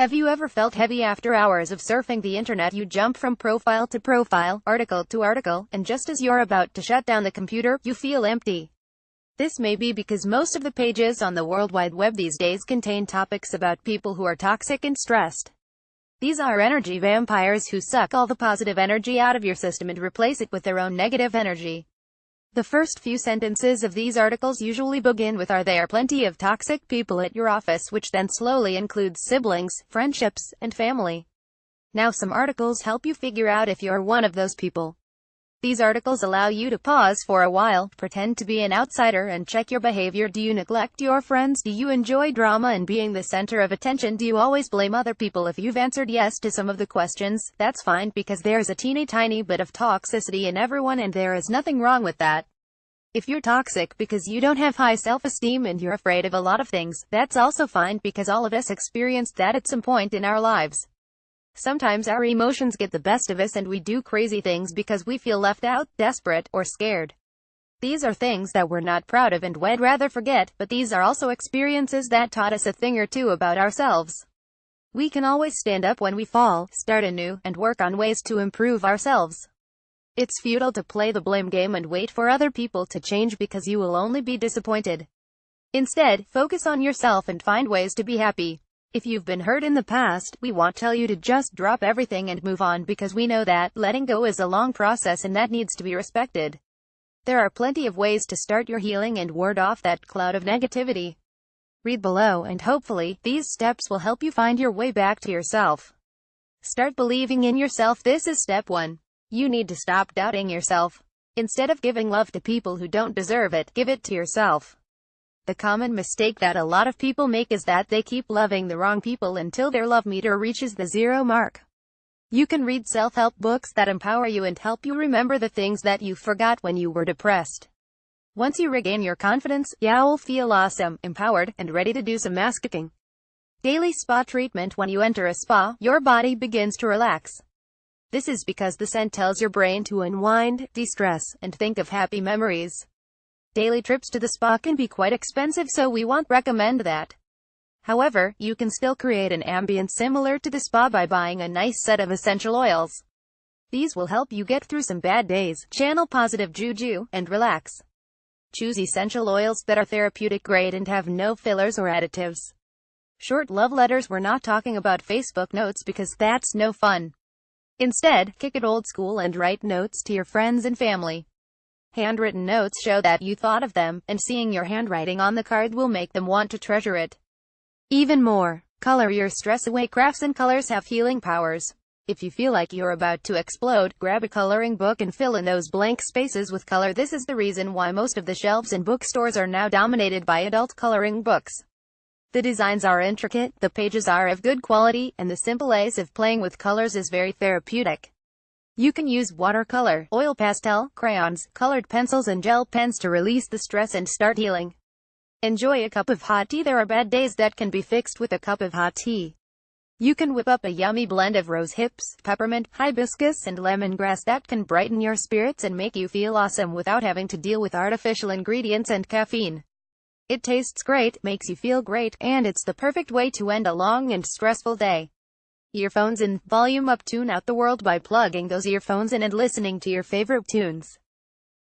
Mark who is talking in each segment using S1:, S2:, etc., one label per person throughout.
S1: Have you ever felt heavy after hours of surfing the internet? You jump from profile to profile, article to article, and just as you're about to shut down the computer, you feel empty. This may be because most of the pages on the World Wide Web these days contain topics about people who are toxic and stressed. These are energy vampires who suck all the positive energy out of your system and replace it with their own negative energy. The first few sentences of these articles usually begin with "Are there plenty of toxic people at your office?" which then slowly includes siblings, friendships, and family. Now some articles help you figure out if you're one of those people. These articles allow you to pause for a while, pretend to be an outsider, and check your behavior. Do you neglect your friends? Do you enjoy drama and being the center of attention? Do you always blame other people? If you've answered yes to some of the questions, that's fine, because there's a tiny bit of toxicity in everyone, and there is nothing wrong with that. If you're toxic because you don't have high self-esteem and you're afraid of a lot of things, that's also fine, because all of us experienced that at some point in our lives. Sometimes our emotions get the best of us and we do crazy things because we feel left out, desperate, or scared. These are things that we're not proud of and we'd rather forget, but these are also experiences that taught us a thing or two about ourselves. We can always stand up when we fall, start anew, and work on ways to improve ourselves. It's futile to play the blame game and wait for other people to change, because you will only be disappointed. Instead, focus on yourself and find ways to be happy. If you've been hurt in the past, we won't tell you to just drop everything and move on, because we know that letting go is a long process and that needs to be respected. There are plenty of ways to start your healing and ward off that cloud of negativity. Read below, and hopefully, these steps will help you find your way back to yourself. Start believing in yourself. This is step 1. You need to stop doubting yourself. Instead of giving love to people who don't deserve it, give it to yourself. The common mistake that a lot of people make is that they keep loving the wrong people until their love meter reaches the 0 mark. You can read self-help books that empower you and help you remember the things that you forgot when you were depressed. Once you regain your confidence, you'll feel awesome, empowered, and ready to do some ass kicking. Daily spa treatment. When you enter a spa, your body begins to relax. This is because the scent tells your brain to unwind, de-stress, and think of happy memories. Daily trips to the spa can be quite expensive, so we won't recommend that. However, you can still create an ambience similar to the spa by buying a nice set of essential oils. These will help you get through some bad days, channel positive juju, and relax. Choose essential oils that are therapeutic grade and have no fillers or additives. Short love letters. We're not talking about Facebook notes, because that's no fun. Instead, kick it old school and write notes to your friends and family. Handwritten notes show that you thought of them, and seeing your handwriting on the card will make them want to treasure it even more. Color your stress away. Crafts and colors have healing powers. If you feel like you're about to explode, grab a coloring book and fill in those blank spaces with color. This is the reason why most of the shelves in bookstores are now dominated by adult coloring books. The designs are intricate, the pages are of good quality, and the simple ace of playing with colors is very therapeutic. You can use watercolor, oil pastel, crayons, colored pencils, and gel pens to release the stress and start healing. Enjoy a cup of hot tea. There are bad days that can be fixed with a cup of hot tea. You can whip up a yummy blend of rose hips, peppermint, hibiscus, and lemongrass that can brighten your spirits and make you feel awesome without having to deal with artificial ingredients and caffeine. It tastes great, makes you feel great, and it's the perfect way to end a long and stressful day. Earphones in, volume up. Tune out the world by plugging those earphones in and listening to your favorite tunes.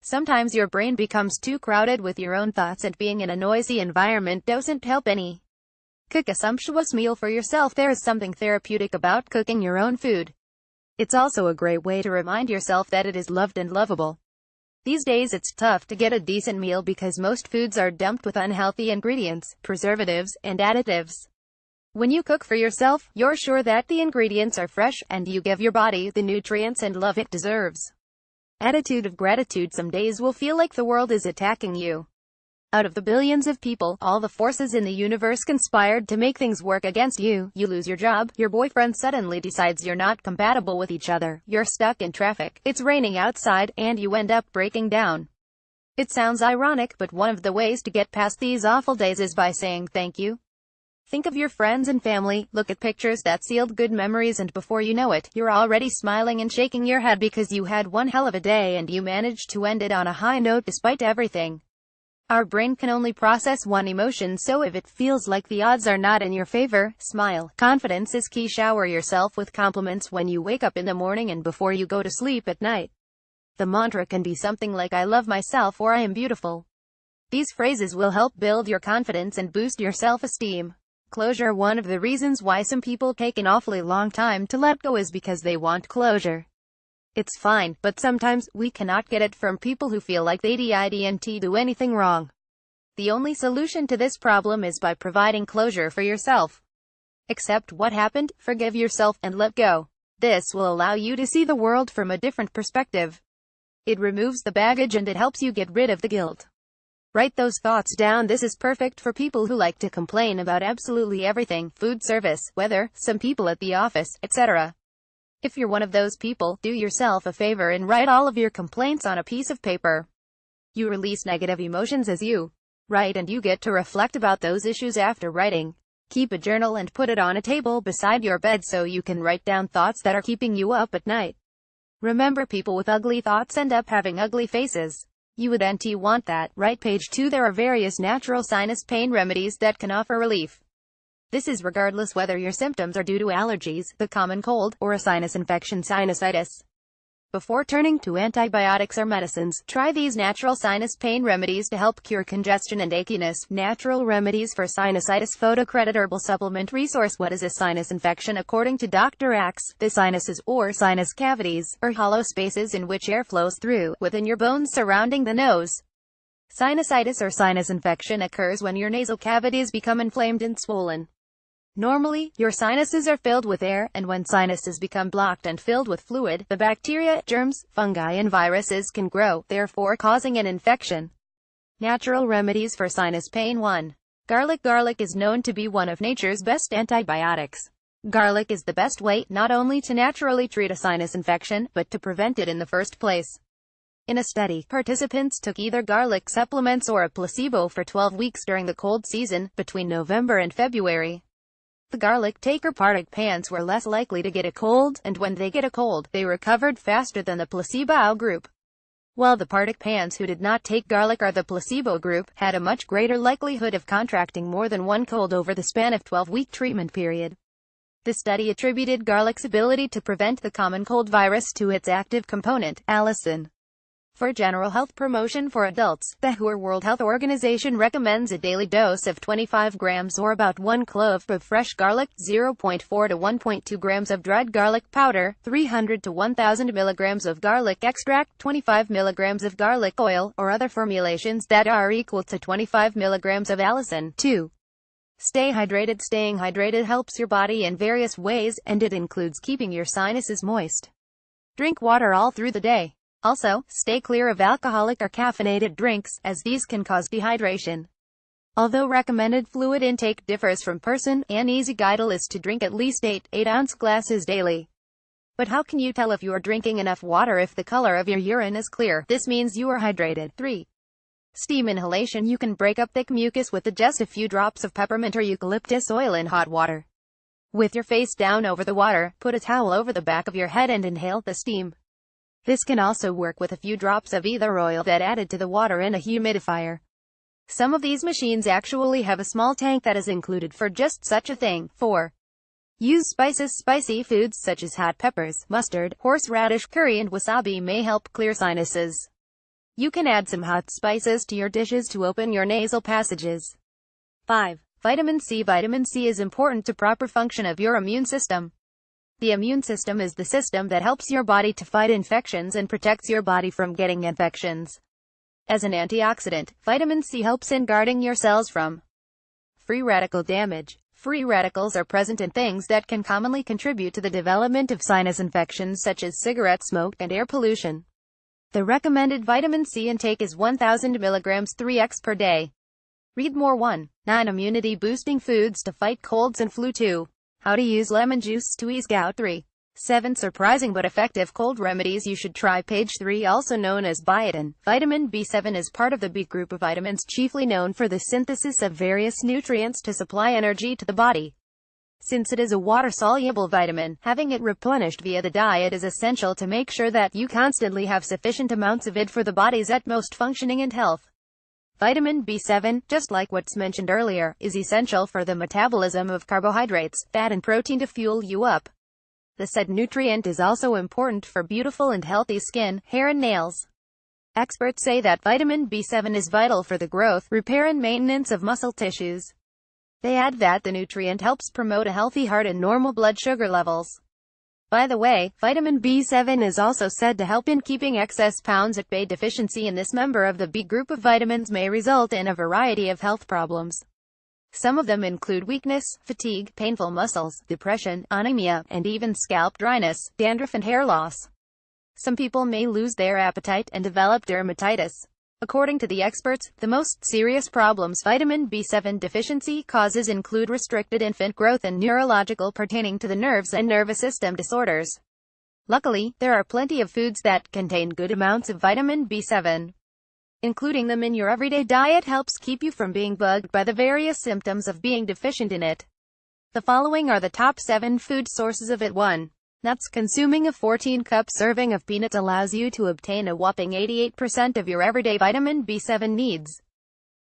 S1: Sometimes your brain becomes too crowded with your own thoughts, and being in a noisy environment doesn't help any. Cook a sumptuous meal for yourself. There is something therapeutic about cooking your own food. It's also a great way to remind yourself that it is loved and lovable. These days it's tough to get a decent meal because most foods are dumped with unhealthy ingredients, preservatives, and additives. When you cook for yourself, you're sure that the ingredients are fresh, and you give your body the nutrients and love it deserves. Attitude of gratitude. Some days will feel like the world is attacking you. Out of the billions of people, all the forces in the universe conspired to make things work against you. You lose your job, your boyfriend suddenly decides you're not compatible with each other, you're stuck in traffic, it's raining outside, and you end up breaking down. It sounds ironic, but one of the ways to get past these awful days is by saying thank you. Think of your friends and family, look at pictures that sealed good memories, and before you know it, you're already smiling and shaking your head because you had one hell of a day and you managed to end it on a high note despite everything. Our brain can only process one emotion, so if it feels like the odds are not in your favor, smile. Confidence is key. Shower yourself with compliments when you wake up in the morning and before you go to sleep at night. The mantra can be something like "I love myself" or "I am beautiful." These phrases will help build your confidence and boost your self-esteem. Closure. One of the reasons why some people take an awfully long time to let go is because they want closure. It's fine, but sometimes we cannot get it from people who feel like they didn't do anything wrong. The only solution to this problem is by providing closure for yourself. Accept what happened, forgive yourself, and let go. This will allow you to see the world from a different perspective. It removes the baggage and it helps you get rid of the guilt. Write those thoughts down. This is perfect for people who like to complain about absolutely everything: food, service, weather, some people at the office, etc. If you're one of those people, do yourself a favor and write all of your complaints on a piece of paper. You release negative emotions as you write, and you get to reflect about those issues after writing. Keep a journal and put it on a table beside your bed so you can write down thoughts that are keeping you up at night. Remember, people with ugly thoughts end up having ugly faces. You wouldn't want that. Right. Page 2. There are various natural sinus pain remedies that can offer relief. This is regardless whether your symptoms are due to allergies, the common cold, or a sinus infection, sinusitis. Before turning to antibiotics or medicines, try these natural sinus pain remedies to help cure congestion and achiness. Natural remedies for sinusitis. Photocredit herbal supplement resource. What is a sinus infection? According to Dr. Axe, the sinuses, or sinus cavities, are hollow spaces in which air flows through, within your bones surrounding the nose. Sinusitis or sinus infection occurs when your nasal cavities become inflamed and swollen. Normally, your sinuses are filled with air, and when sinuses become blocked and filled with fluid, the bacteria, germs, fungi and viruses can grow, therefore causing an infection. Natural remedies for sinus pain. 1. Garlic. Garlic is known to be one of nature's best antibiotics. Garlic is the best way, not only to naturally treat a sinus infection, but to prevent it in the first place. In a study, participants took either garlic supplements or a placebo for 12 weeks during the cold season, between November and February. The garlic taker participants were less likely to get a cold, and when they get a cold, they recovered faster than the placebo group. While the participants who did not take garlic or the placebo group had a much greater likelihood of contracting more than one cold over the span of 12-week treatment period. The study attributed garlic's ability to prevent the common cold virus to its active component, allicin. For general health promotion for adults, the WHO World Health Organization recommends a daily dose of 25 grams or about 1 clove of fresh garlic, 0.4 to 1.2 grams of dried garlic powder, 300 to 1000 milligrams of garlic extract, 25 milligrams of garlic oil, or other formulations that are equal to 25 milligrams of allicin. 2. Stay hydrated. Staying hydrated helps your body in various ways, and it includes keeping your sinuses moist. Drink water all through the day. Also, stay clear of alcoholic or caffeinated drinks, as these can cause dehydration. Although recommended fluid intake differs from person, an easy guide is to drink at least 8-ounce glasses daily. But how can you tell if you are drinking enough water if the color of your urine is clear? This means you are hydrated. 3. Steam inhalation. You can break up thick mucus with just a few drops of peppermint or eucalyptus oil in hot water. With your face down over the water, put a towel over the back of your head and inhale the steam. This can also work with a few drops of either oil that added to the water in a humidifier. Some of these machines actually have a small tank that is included for just such a thing. 4. Use spices. Spicy foods such as hot peppers, mustard, horseradish, curry and wasabi may help clear sinuses. You can add some hot spices to your dishes to open your nasal passages. 5. Vitamin C. Vitamin C is important to proper function of your immune system. The immune system is the system that helps your body to fight infections and protects your body from getting infections. As an antioxidant, vitamin C helps in guarding your cells from free radical damage. Free radicals are present in things that can commonly contribute to the development of sinus infections such as cigarette smoke and air pollution. The recommended vitamin C intake is 1000 milligrams 3x per day. Read more. 1. 9 immunity-boosting foods to fight colds and flu. 2. How to use lemon juice to ease gout. 3. 7 surprising but effective cold remedies you should try. Page 3. Also known as biotin, vitamin B7 is part of the B group of vitamins, chiefly known for the synthesis of various nutrients to supply energy to the body. Since it is a water-soluble vitamin, having it replenished via the diet is essential to make sure that you constantly have sufficient amounts of it for the body's utmost functioning and health. Vitamin B7, just like what's mentioned earlier, is essential for the metabolism of carbohydrates, fat and protein to fuel you up. The said nutrient is also important for beautiful and healthy skin, hair and nails. Experts say that vitamin B7 is vital for the growth, repair and maintenance of muscle tissues. They add that the nutrient helps promote a healthy heart and normal blood sugar levels. By the way, vitamin B7 is also said to help in keeping excess pounds at bay. Deficiency in this member of the B group of vitamins may result in a variety of health problems. Some of them include weakness, fatigue, painful muscles, depression, anemia, and even scalp dryness, dandruff and hair loss. Some people may lose their appetite and develop dermatitis. According to the experts, the most serious problems vitamin B7 deficiency causes include restricted infant growth and neurological pertaining to the nerves and nervous system disorders. Luckily, there are plenty of foods that contain good amounts of vitamin B7. Including them in your everyday diet helps keep you from being bugged by the various symptoms of being deficient in it. The following are the top 7 food sources of it. 1. Nuts. Consuming a 14-cup serving of peanuts allows you to obtain a whopping 88% of your everyday vitamin B7 needs.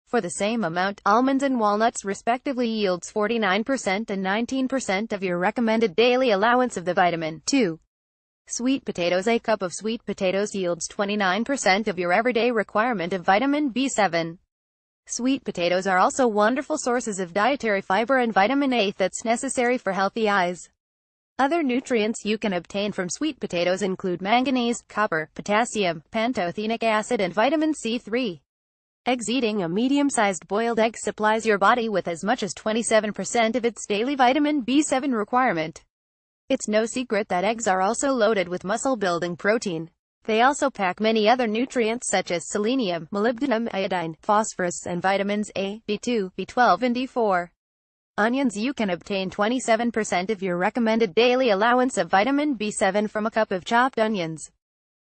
S1: For the same amount, almonds and walnuts respectively yields 49% and 19% of your recommended daily allowance of the vitamin. 2. Sweet potatoes. A cup of sweet potatoes yields 29% of your everyday requirement of vitamin B7. Sweet potatoes are also wonderful sources of dietary fiber and vitamin A that's necessary for healthy eyes. Other nutrients you can obtain from sweet potatoes include manganese, copper, potassium, pantothenic acid and vitamin C3. Eggs. Eating a medium-sized boiled egg supplies your body with as much as 27% of its daily vitamin B7 requirement. It's no secret that eggs are also loaded with muscle-building protein. They also pack many other nutrients such as selenium, molybdenum, iodine, phosphorus, and vitamins A, B2, B12 and D4. Onions. You can obtain 27% of your recommended daily allowance of vitamin B7 from a cup of chopped onions.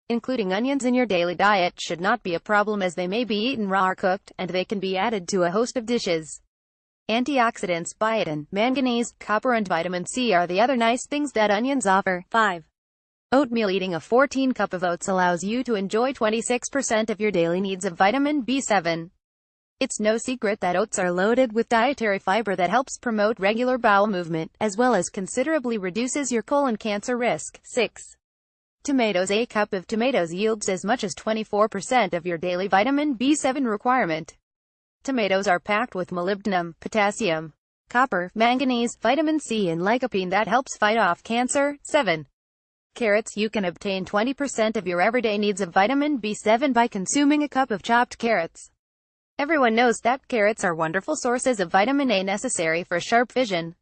S1: Including onions in your daily diet should not be a problem as they may be eaten raw or cooked, and they can be added to a host of dishes. Antioxidants. Biotin, manganese, copper and vitamin C are the other nice things that onions offer. 5. Oatmeal. Eating a 14-cup of oats allows you to enjoy 26% of your daily needs of vitamin B7. It's no secret that oats are loaded with dietary fiber that helps promote regular bowel movement, as well as considerably reduces your colon cancer risk. 6. Tomatoes. A cup of tomatoes yields as much as 24% of your daily vitamin B7 requirement. Tomatoes are packed with molybdenum, potassium, copper, manganese, vitamin C and lycopene that helps fight off cancer. 7. Carrots. You can obtain 20% of your everyday needs of vitamin B7 by consuming a cup of chopped carrots. Everyone knows that carrots are wonderful sources of vitamin A necessary for sharp vision.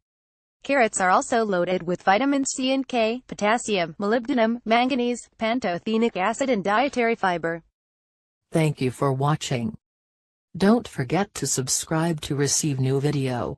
S1: Carrots are also loaded with vitamin C and K, potassium, molybdenum, manganese, pantothenic acid and dietary fiber.
S2: Thank you for watching. Don't forget to subscribe to receive new video.